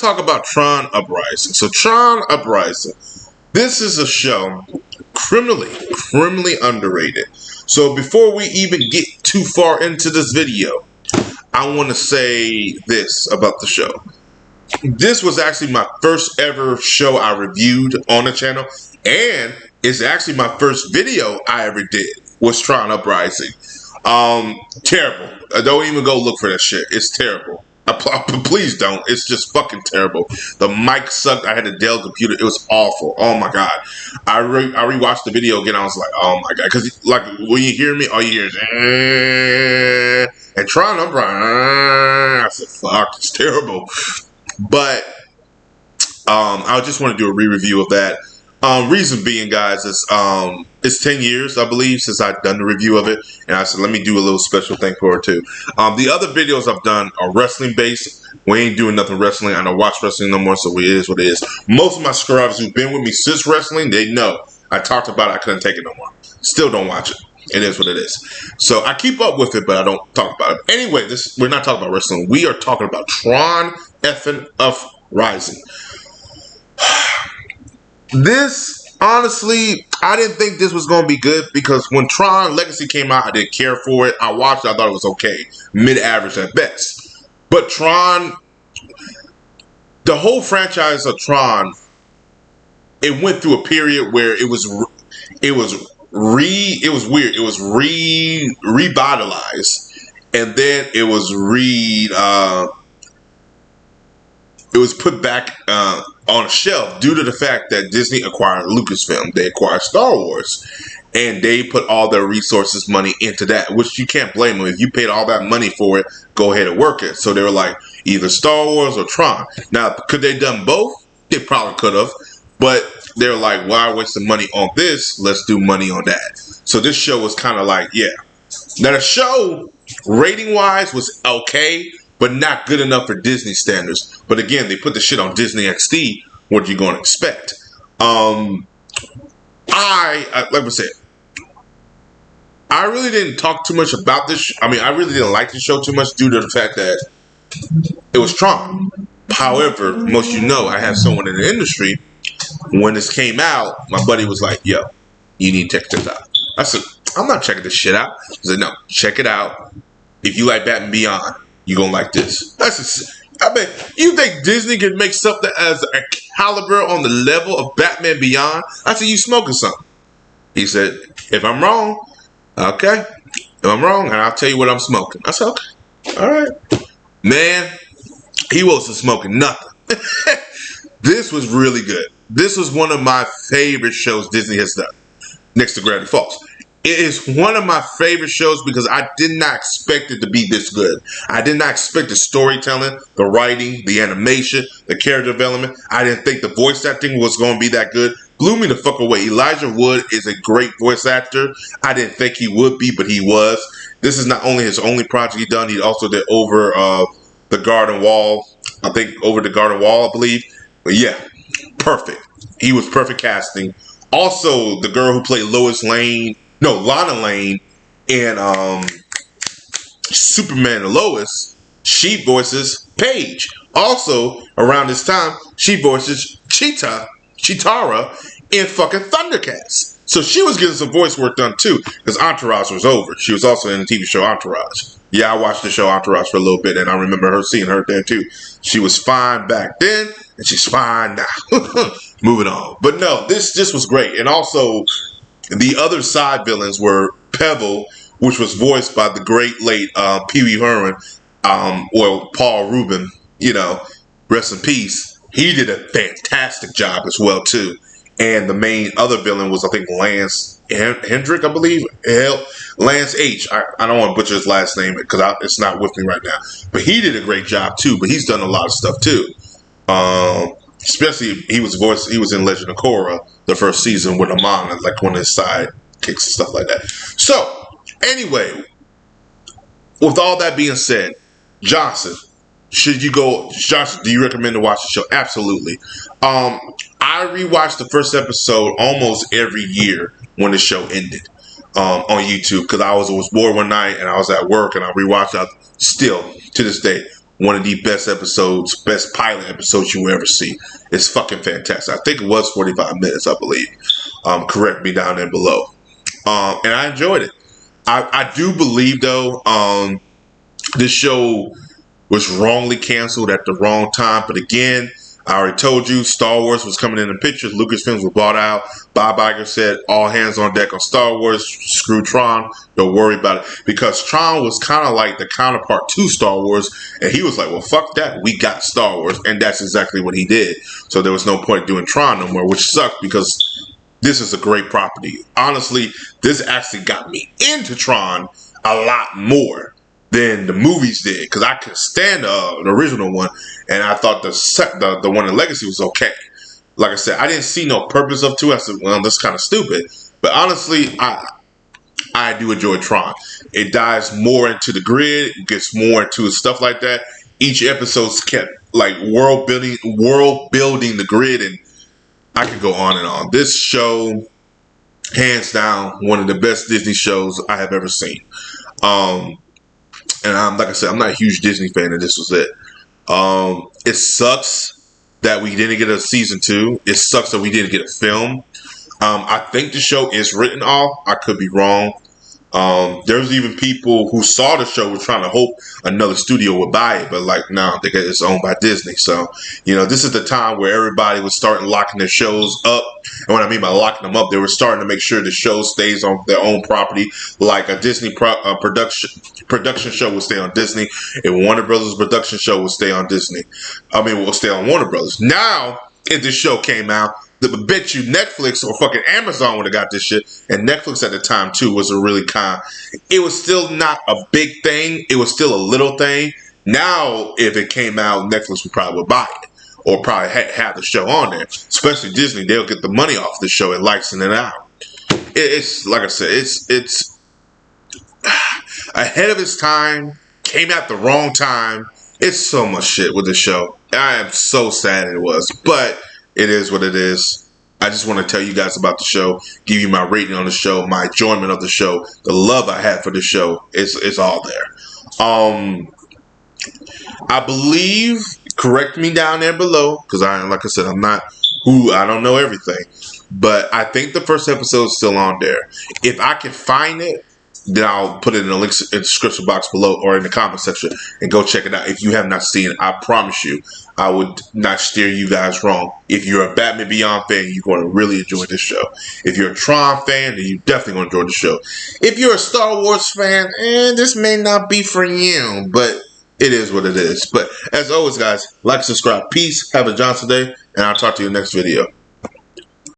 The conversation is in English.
talk about Tron Uprising. So Tron Uprising, this is a show criminally underrated. So before we even get too far into this video, I want to say this about the show. This was actually my first ever show I reviewed on the channel, and it's actually my first video I ever did was Tron Uprising. Terrible. Don't even go look for that shit. It's terrible. Please don't. It's just fucking terrible. The mic sucked. I had a Dell computer. It was awful. Oh my god. I rewatched the video again. I was like, oh my god. Because like when you hear me, all you hear is and Tron Uprising. I said, fuck, it's terrible. But I just want to do a re-review of that. Reason being, guys, is it's 10 years, I believe, since I've done the review of it, and I said let me do a little special thing for it too. The other videos I've done are wrestling based. We ain't doing nothing wrestling. I don't watch wrestling no more, so it is what it is. Most of my subscribers who've been with me since wrestling, they know I talked about it. I couldn't take it no more. Still don't watch it. It is what it is. So I keep up with it, but I don't talk about it. Anyway, we're not talking about wrestling. We are talking about Tron effing Uprising. This, honestly, I didn't think this was going to be good because when Tron Legacy came out, I didn't care for it. I watched it. I thought it was okay. Mid-average at best. But Tron, the whole franchise of Tron, it went through a period where it was weird. It was revitalized. And then it was put back on a shelf due to the fact that Disney acquired Lucasfilm. They acquired Star Wars, and they put all their resources, money into that, which you can't blame them. If you paid all that money for it, go ahead and work it. So they were like, either Star Wars or Tron. Now, could they have done both? They probably could have, but they're like, why waste the money on this? Let's do money on that. So this show was kind of like, yeah. Now the show, rating-wise, was okay, but not good enough for Disney standards. But again, they put the shit on Disney XD. What are you going to expect? Like I said, I really didn't talk too much about this. I mean, I really didn't like the show too much due to the fact that it was Tron. However, most you know, I have someone in the industry. When this came out, my buddy was like, yo, you need to check this out. I said, I'm not checking this shit out. He said, no, check it out. If you like Batman Beyond, you're going to like this. I mean, you think Disney can make something as a caliber on the level of Batman Beyond? I said, you smoking something. He said, if I'm wrong, okay. If I'm wrong, and I'll tell you what I'm smoking. I said, okay. All right. Man, he wasn't smoking nothing. This was really good. This was one of my favorite shows Disney has done, next to Gravity Falls. It is one of my favorite shows because I did not expect it to be this good. I did not expect the storytelling, the writing, the animation, the character development. I didn't think the voice acting was going to be that good. Blew me the fuck away. Elijah Wood is a great voice actor. I didn't think he would be, but he was. This is not only his only project he done. He also did Over the Garden Wall. I think Over the Garden Wall, I believe. But yeah, perfect. He was perfect casting. Also, the girl who played Lana Lane in Superman and Lois, she voices Paige. Also, around this time, she voices Chitara in fucking Thundercats. So she was getting some voice work done too, because Entourage was over. She was also in the TV show Entourage. Yeah, I watched the show Entourage for a little bit, and I remember seeing her there too. She was fine back then, and she's fine now. Moving on. But no, this was great. And also, the other side villains were Pebble, which was voiced by the great late Pee Wee Herman, or Paul Rubin, rest in peace. He did a fantastic job as well, too. And the main other villain was, I think, Lance Hendrick, I believe. Lance H. I don't want to butcher his last name because it's not with me right now. But he did a great job, too. But he's done a lot of stuff, too. Especially, he was in Legend of Korra, the first season with Amon, like one of his side kicks and stuff like that. So, anyway, with all that being said, Johnson, do you recommend to watch the show? Absolutely. I rewatched the first episode almost every year when the show ended on YouTube because I was bored one night and I was at work and I rewatched it still to this day. one of the best episodes, best pilot episodes you will ever see. It's fucking fantastic. I think it was 45 minutes, I believe. Correct me down there below. And I enjoyed it. I do believe, though, this show was wrongly canceled at the wrong time. But again, I already told you Star Wars was coming in the picture. Lucasfilms was bought out. Bob Iger said, all hands on deck on Star Wars. Screw Tron. Don't worry about it. Because Tron was kind of like the counterpart to Star Wars. And he was like, well, fuck that. We got Star Wars. And that's exactly what he did. So there was no point doing Tron no more, which sucked because this is a great property. Honestly, this actually got me into Tron a lot more than the movies did, because I could stand the original one, and I thought the one in Legacy was okay. Like I said, I didn't see no purpose of two. I said, well, that's kind of stupid. But honestly, I do enjoy Tron. It dives more into the grid, it gets more into stuff like that. Each episode's kept like world building the grid, and I could go on and on. This show, hands down, one of the best Disney shows I have ever seen. And like I said, I'm not a huge Disney fan, and this was it. It sucks that we didn't get a season 2. It sucks that we didn't get a film. I think the show is written off. I could be wrong. There's even people who saw the show were trying to hope another studio would buy it, but like, no, they get it's owned by Disney. So, this is the time where everybody was starting locking their shows up. And what I mean by locking them up, they were starting to make sure the show stays on their own property. Like a Disney production show will stay on Disney, and Warner Brothers production show will stay on Disney. Will stay on Warner Brothers. Now, if this show came out, I bet you Netflix or fucking Amazon would have got this shit. And Netflix at the time, too, was a really it was still not a big thing. It was still a little thing. Now, if it came out, Netflix would probably buy it. Or probably have the show on there. Especially Disney. They'll get the money off the show and license it out. It's, like I said, it's ahead of its time. Came at the wrong time. It's so much shit with the show. I am so sad it was. But it is what it is. I just want to tell you guys about the show, give you my rating on the show, my enjoyment of the show, the love I have for the show. It's all there. I believe, correct me down there below, because like I said, I don't know everything, but I think the first episode is still on there. If I can find it, then I'll put it in the links in the description box below or in the comment section and go check it out. If you have not seen it, I promise you, I would not steer you guys wrong. If you're a Batman Beyond fan, you're going to really enjoy this show. If you're a Tron fan, then you're definitely going to enjoy the show. If you're a Star Wars fan, this may not be for you, but it is what it is. But as always, guys, like, subscribe. Peace. Have a Johnson day, and I'll talk to you in the next video.